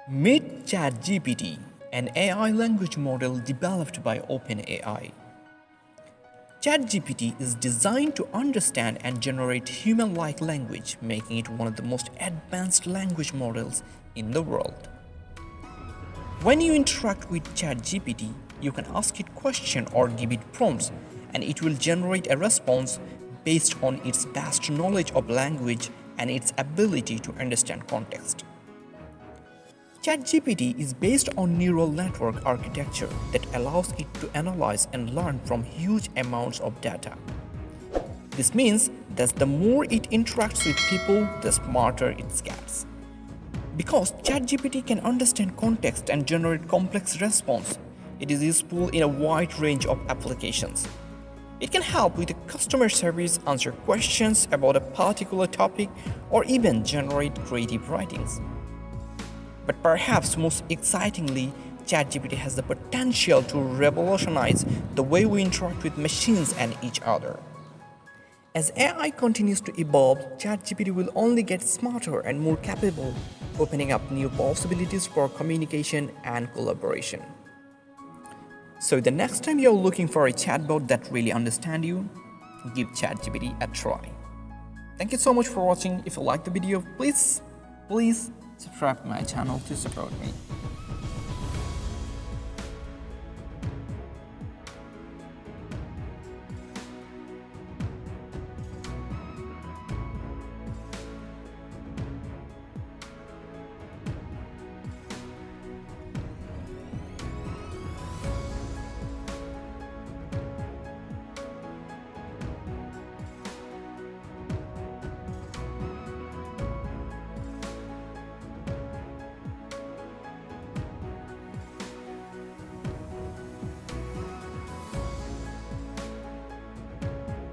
Meet ChatGPT, an AI language model developed by OpenAI. ChatGPT is designed to understand and generate human-like language, making it one of the most advanced language models in the world. When you interact with ChatGPT, you can ask it questions or give it prompts, and it will generate a response based on its vast knowledge of language and its ability to understand context. ChatGPT is based on neural network architecture that allows it to analyze and learn from huge amounts of data. This means that the more it interacts with people, the smarter it gets. Because ChatGPT can understand context and generate complex responses, it is useful in a wide range of applications. It can help with customer service, answer questions about a particular topic, or even generate creative writings. But perhaps most excitingly, ChatGPT has the potential to revolutionize the way we interact with machines and each other. As AI continues to evolve, ChatGPT will only get smarter and more capable, opening up new possibilities for communication and collaboration. So the next time you're looking for a chatbot that really understands you, give ChatGPT a try. Thank you so much for watching. If you liked the video, please subscribe to my channel to support me.